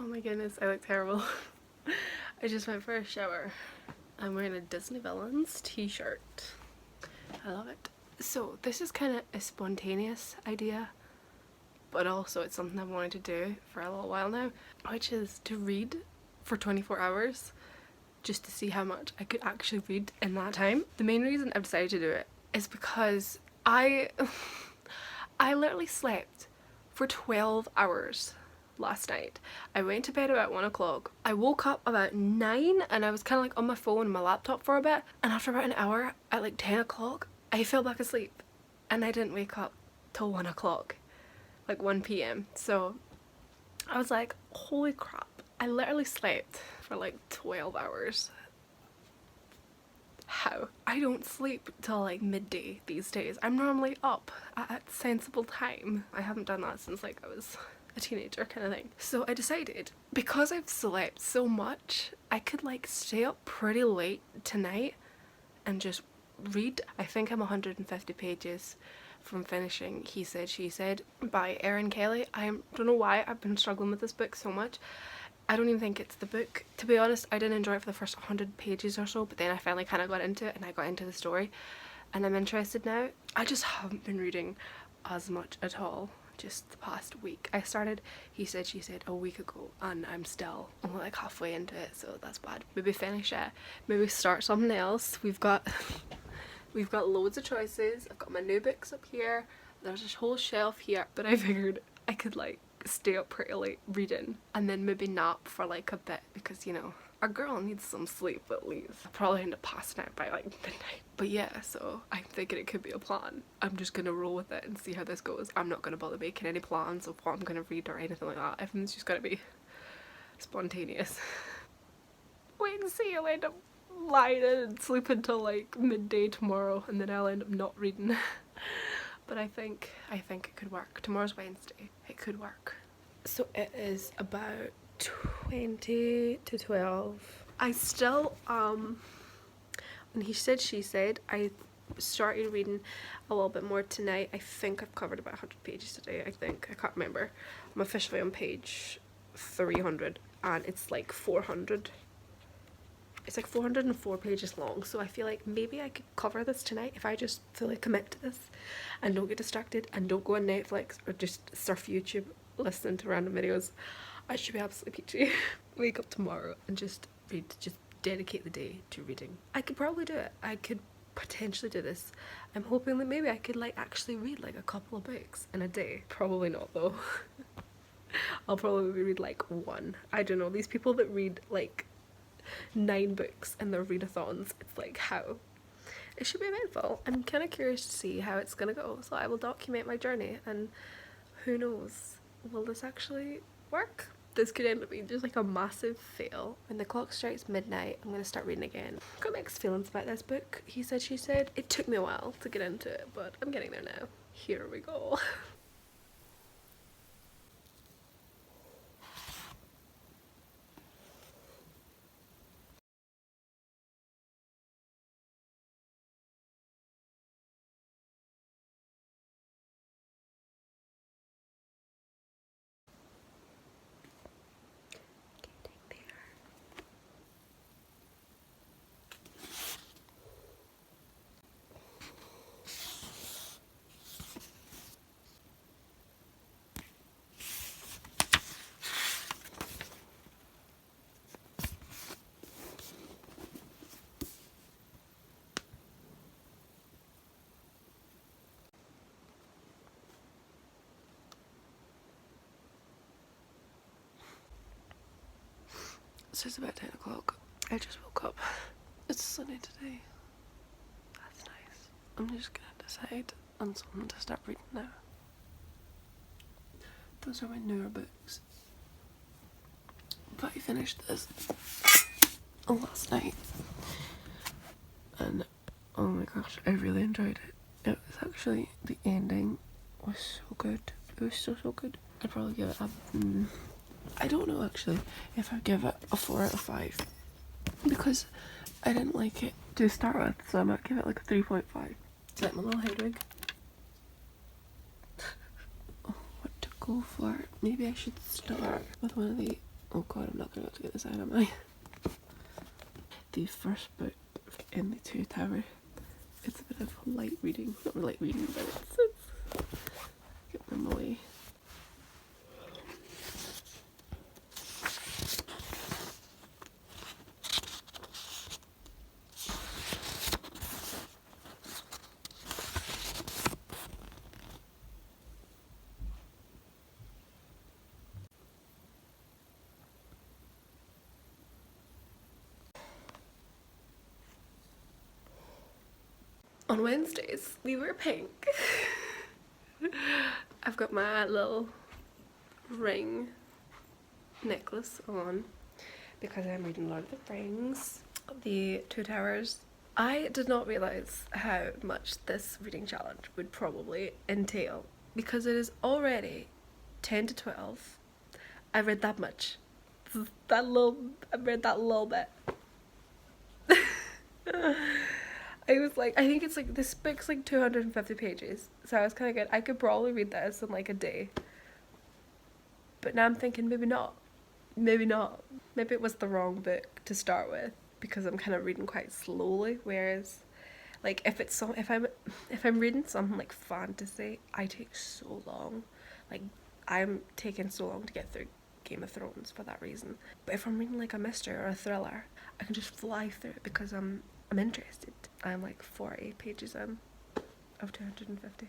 Oh my goodness, I look terrible. I just went for a shower. I'm wearing a Disney Villains t-shirt. I love it. So this is kind of a spontaneous idea, but also it's something I've wanted to do for a little while now, which is to read for 24 hours just to see how much I could actually read in that time. The main reason I've decided to do it is because I literally slept for 12 hours last night. I went to bed about 1 o'clock. I woke up about 9 and I was kind of like on my phone and my laptop for a bit, and after about an hour at like 10 o'clock I fell back asleep and I didn't wake up till 1 o'clock, like 1 p.m. So I was like, holy crap, I literally slept for like 12 hours. How? I don't sleep till like midday these days. I'm normally up at sensible time. I haven't done that since like I was a teenager kind of thing. So I decided, because I've slept so much, I could like stay up pretty late tonight and just read. I think I'm 150 pages from finishing He Said, She Said by Erin Kelly. I don't know why I've been struggling with this book so much. I don't even think it's the book. To be honest, I didn't enjoy it for the first 100 pages or so, but then I finally kind of got into it and I got into the story and I'm interested now. I just haven't been reading as much at all just the past week. I started He Said, She Said a week ago and I'm still only like halfway into it, so that's bad. Maybe finish it, maybe start something else. We've got loads of choices. I've got my new books up here. There's this whole shelf here, but I figured I could like stay up pretty late reading and then maybe nap for like a bit, because you know, a girl needs some sleep at least. I'll probably end up passing out by like midnight. But yeah, so I'm thinking it could be a plan. I'm just gonna roll with it and see how this goes. I'm not gonna bother making any plans of what I'm gonna read or anything like that. Everything's just gonna be spontaneous. Wait and see, I'll end up lying in and sleep until like midday tomorrow and then I'll end up not reading. But I think it could work. Tomorrow's Wednesday. It could work. So it is about 20 to 12. I still when He Said, She Said, I started reading a little bit more tonight. I think I've covered about 100 pages today. I can't remember. I'm officially on page 300 and it's like 400. It's like 404 pages long, so I feel like maybe I could cover this tonight if I just fully commit to this and don't get distracted and don't go on Netflix or just surf YouTube listening to random videos. I should be absolutely peachy. Wake up tomorrow and just read, just dedicate the day to reading. I could probably do it. I could potentially do this. I'm hoping that maybe I could like actually read like a couple of books in a day. Probably not though. I'll probably read like one. I don't know, these people that read like 9 books in their readathons, it's like, how? It should be eventful. I'm kind of curious to see how it's gonna go, so I will document my journey and who knows, will this actually work? This could end up being just like a massive fail. When the clock strikes midnight, I'm gonna start reading again. I've got mixed feelings about this book, He Said, She Said. It took me a while to get into it, but I'm getting there now. Here we go. So it's about 10 o'clock. I just woke up. It's sunny today. That's nice. I'm just gonna decide on something to start reading now. Those are my newer books. But I finished this last night. And oh my gosh, I really enjoyed it. It was actually, the ending was so good. It was so good. I'd probably give it a I don't know actually if I'd give it a 4 out of 5 because I didn't like it to start with, so I might give it like a 3.5. Is that my little head wig? Oh, what to go for? Maybe I should start with one of the Oh god, I'm not gonna be able to get this out, am I? The first book in the Two Towers. It's a bit of light reading. Not really light reading, but it's get them away. On Wednesdays, we wear pink. I've got my little ring necklace on because I'm reading Lord of the Rings, the Two Towers. I did not realise how much this reading challenge would probably entail because it is already 10 to 12. I read that much. I read that little bit. I was like, I think it's like, this book's like 250 pages, so I was kind of good. I could probably read this in like a day. But now I'm thinking maybe not. Maybe not. Maybe it was the wrong book to start with because I'm kind of reading quite slowly, whereas like if I'm reading something like fantasy, I take so long. Like I'm taking so long to get through Game of Thrones for that reason. But if I'm reading like a mystery or a thriller, I can just fly through it because I'm interested. I'm like 40 pages in of 250.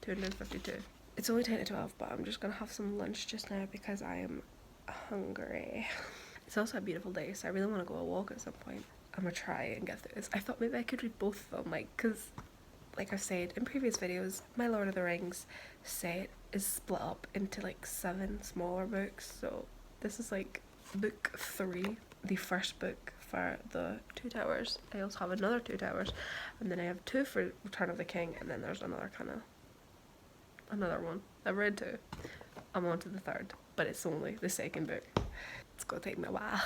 252. It's only 10 to 12, but I'm just gonna have some lunch just now because I am hungry. It's also a beautiful day, so I really want to go a walk at some point. I'm gonna try and get through this. I thought maybe I could read both of them, like, because like I've said in previous videos, my Lord of the Rings set is split up into like 7 smaller books, so this is like book 3, the first book for the Two Towers. I also have another Two Towers, and then I have 2 for Return of the King, and then there's another one. I've read 2. I'm on to the 3rd, but it's only the 2nd book. It's gonna take me a while.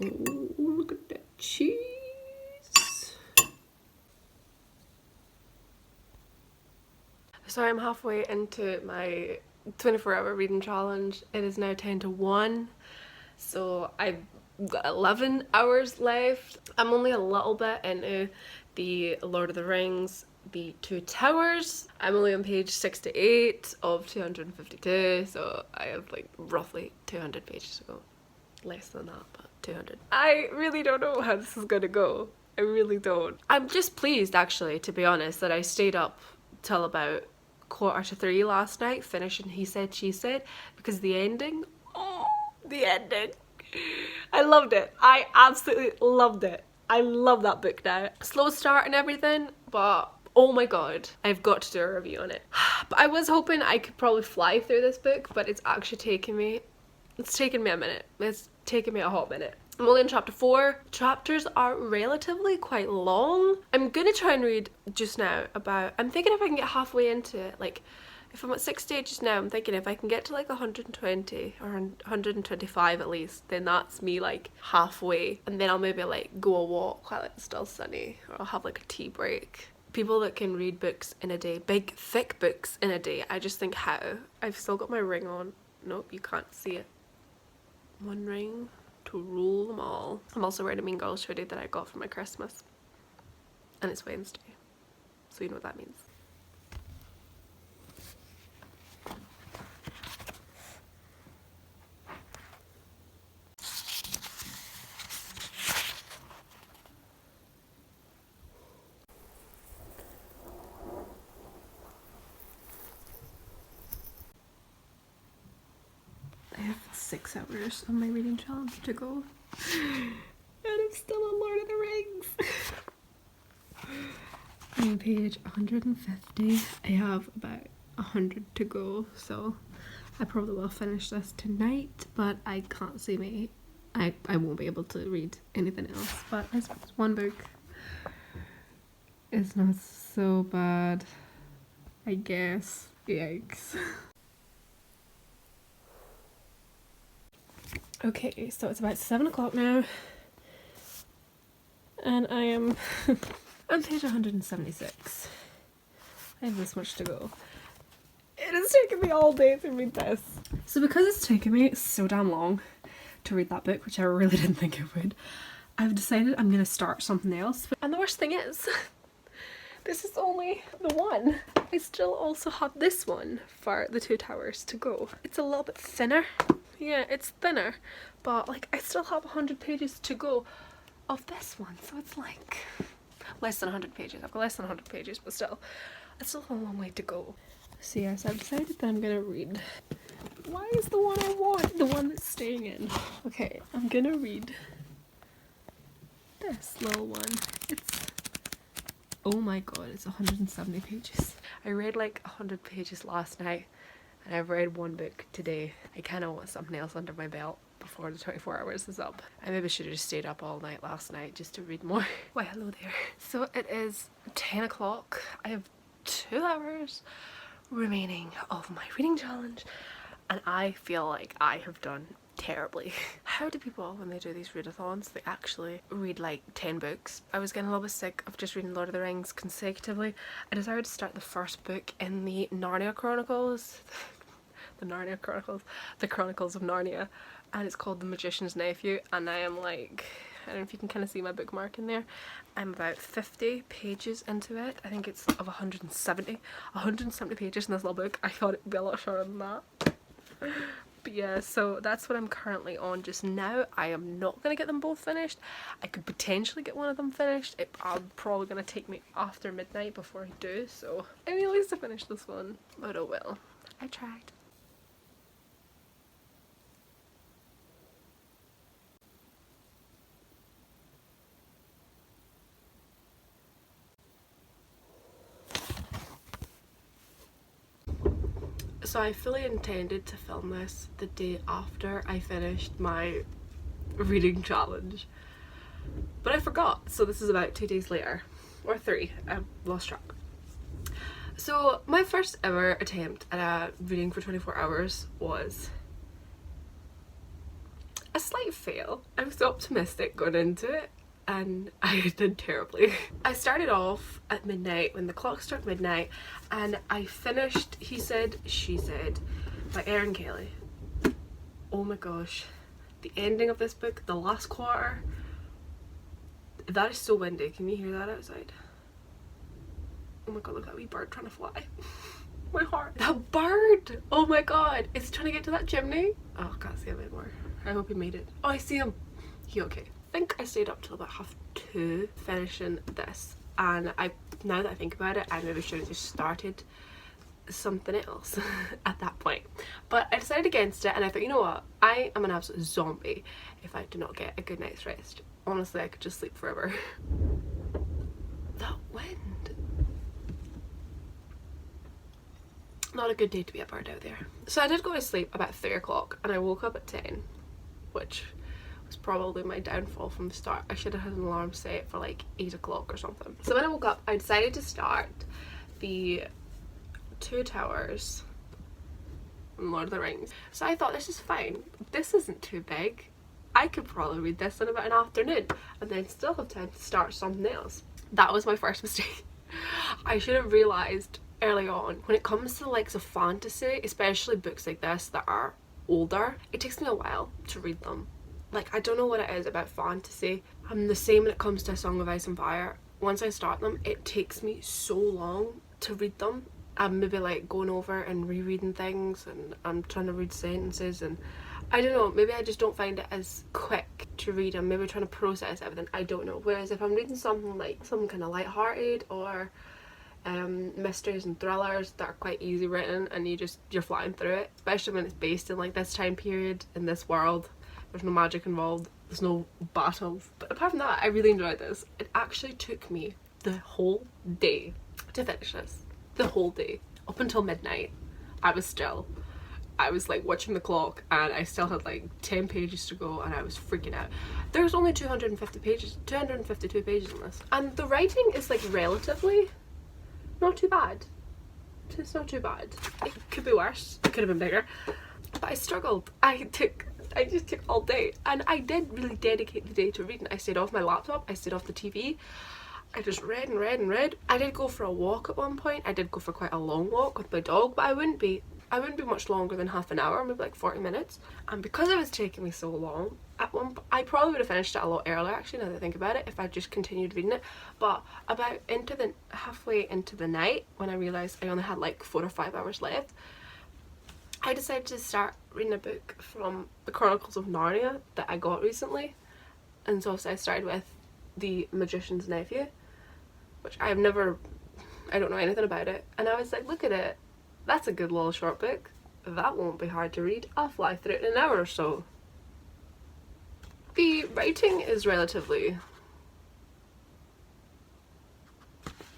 Oh, look at that cheese. So I'm halfway into my 24-hour reading challenge. It is now 10 to 1. So I've got 11 hours left. I'm only a little bit into the Lord of the Rings, the Two Towers. I'm only on page 68 of 252, so I have like roughly 200 pages to go. Less than that, but 200. I really don't know how this is gonna go. I really don't. I'm just pleased, actually, to be honest, that I stayed up till about 2:45 last night finishing He Said, She Said, because the ending, oh, the ending, I loved it. I absolutely loved it. I love that book now. Slow start and everything, but oh my god, I've got to do a review on it. But I was hoping I could probably fly through this book, but it's actually taking me a minute. It's taken me a hot minute. I'm only in chapter 4. Chapters are relatively quite long. I'm gonna try and read just now about, I'm thinking if I can get halfway into it, like if I'm at 6 stages now, I'm thinking if I can get to like 120 or 125 at least, then that's me like halfway, and then I'll maybe like go a walk while it's still sunny, or I'll have like a tea break. People that can read books in a day, big thick books in a day, I just think how? I've still got my ring on. Nope, you can't see it. One ring to rule them all. I'm also wearing a Mean Girls hoodie that I got for my Christmas, and it's Wednesday, so you know what that means. I have 6 hours on my reading challenge to go, and I'm still on Lord of the Rings. I'm on page 150. I have about 100 to go, so I probably will finish this tonight, but I can't see me. I won't be able to read anything else, but I suppose one book is not so bad, I guess. Yikes. Okay, so it's about 7 o'clock now. And I am on page 176. I have this much to go. It has taken me all day to read this. So because it's taken me so damn long to read that book, which I really didn't think it would, I've decided I'm going to start something else. And the worst thing is, this is only the one. I still also have this one for the Two Towers to go. It's a little bit thinner. Yeah, it's thinner, but like I still have 100 pages to go of this one, so it's like less than 100 pages. I've got less than 100 pages, but still, I still have a long way to go. So yes, I've decided that I'm gonna read. Why is the one I want the one that's staying in? Okay, I'm gonna read this little one. It's, oh my god, it's 170 pages. I read like 100 pages last night, and I've read one book today. I kind of want something else under my belt before the 24 hours is up. I maybe should have just stayed up all night last night just to read more. Why, hello there. So it is 10 o'clock. I have 2 hours remaining of my reading challenge, and I feel like I have done terribly. How do people, when they do these readathons, they actually read like 10 books? I was getting a little bit sick of just reading Lord of the Rings consecutively. I decided to start the first book in the Narnia Chronicles. The Narnia Chronicles. The Chronicles of Narnia. And it's called The Magician's Nephew, and I am like, I don't know if you can kind of see my bookmark in there. I'm about 50 pages into it. I think it's of 170 pages in this little book. I thought it would be a lot shorter than that. But yeah, so that's what I'm currently on just now. I am not going to get them both finished. I could potentially get one of them finished. I'm probably going to take me after midnight before I do, so I mean, at least I finished this one. But oh well, I tried. So I fully intended to film this the day after I finished my reading challenge, but I forgot, so this is about 2 days later, or 3, I've lost track. So my first ever attempt at a reading for 24 hours was a slight fail. I was so optimistic going into it, and I did terribly. I started off at midnight when the clock struck midnight, and I finished He Said, She Said by Erin Kelly. Oh my gosh, the ending of this book, the last quarter, that is so windy. Can you hear that outside? Oh my god, look at that wee bird trying to fly. My heart. That bird! Oh my god, it's trying to get to that chimney. Oh, I can't see him anymore. I hope he made it. Oh, I see him. He okay. I think I stayed up till about 2:30 finishing this, and now that I think about it, I maybe should have just started something else at that point, but I decided against it, and I thought, you know what, I am an absolute zombie if I do not get a good night's rest. Honestly, I could just sleep forever. That wind. Not a good day to be a bird out there. So I did go to sleep about 3 o'clock, and I woke up at 10, which was probably my downfall from the start. I should have had an alarm set for like 8 o'clock or something. So when I woke up, I decided to start the Two Towers from Lord of the Rings. So I thought, this is fine. This isn't too big. I could probably read this in about an afternoon and then still have time to start something else. That was my first mistake. I should have realised early on, when it comes to the likes of fantasy, especially books like this that are older, it takes me a while to read them. Like, I don't know what it is about fantasy. I'm the same when it comes to A Song of Ice and Fire. Once I start them, it takes me so long to read them. I'm maybe like going over and rereading things, and I'm trying to read sentences, and I don't know, maybe I just don't find it as quick to read. I'm maybe trying to process everything, I don't know. Whereas if I'm reading something like something kind of light-hearted, or mysteries and thrillers that are quite easy written, and you're flying through it, especially when it's based in like this time period, in this world. There's no magic involved, there's no battles. But apart from that, I really enjoyed this. It actually took me the whole day to finish this. The whole day. Up until midnight, I was like watching the clock, and I still had like 10 pages to go, and I was freaking out. There's only 252 pages in this. And the writing is like relatively not too bad. It's not too bad. It could be worse, it could have been bigger. But I struggled. I took I just took all day, and I did really dedicate the day to reading. I stayed off my laptop, I stayed off the TV, I just read and read and read. I did go for a walk at one point. I did go for quite a long walk with my dog, but I wouldn't be much longer than half an hour, maybe like 40 minutes. And because it was taking me so long, I probably would have finished it a lot earlier actually, now that I think about it, if I just continued reading it. But about halfway into the night, when I realised I only had like 4 or 5 hours left, I decided to start reading a book from the Chronicles of Narnia that I got recently. And so I started with The Magician's Nephew, which I don't know anything about it. And I was like, look at it, that's a good little short book. That won't be hard to read. I'll fly through it in an hour or so. The writing is relatively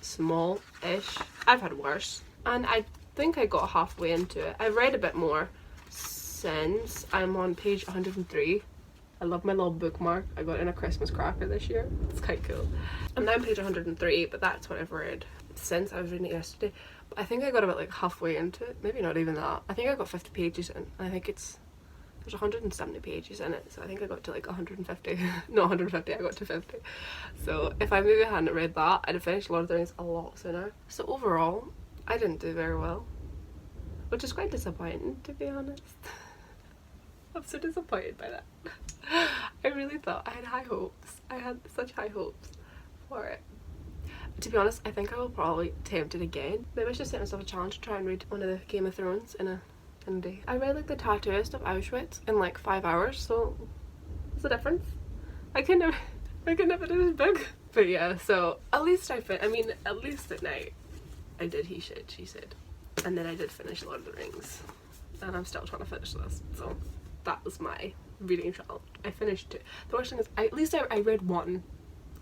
small-ish. I've had worse. And I think I got halfway into it. I've read a bit more since. I'm on page 103. I love my little bookmark. I got it in a Christmas cracker this year. It's quite cool. I'm now on page 103, but that's what I've read since. I was reading it yesterday. But I think I got about like halfway into it. Maybe not even that. I think I got 50 pages in. I think there's 170 pages in it, so I think I got to like 150. Not 150, I got to 50. So if I maybe hadn't read that, I'd have finished Lord of the Rings a lot sooner. So overall, I didn't do very well, which is quite disappointing, to be honest. I'm so disappointed by that. I really thought I had high hopes. I had such high hopes for it. To be honest, I think I will probably attempt it again. Maybe I should set myself a challenge to try and read one of the Game of Thrones in a day. I read like The Tattooist of Auschwitz in like 5 hours, so what's the difference? I could never do this book. But yeah, so at least at least at night I did He Said, She Said. And then I did finish Lord of the Rings. And I'm still trying to finish this, so that was my reading challenge. I finished it. The worst thing is, at least I read one.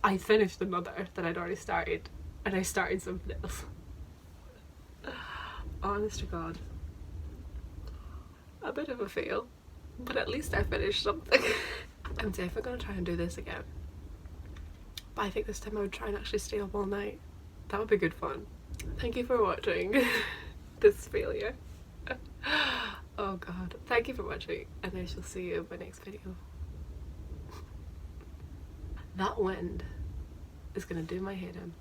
I finished another that I'd already started, and I started something else. Honest to God. A bit of a fail, but at least I finished something. I'm definitely going to try and do this again. But I think this time I would try and actually stay up all night. That would be good fun. Thank you for watching this failure. Oh god. Thank you for watching, and I shall see you in my next video. That wind is gonna do my head in.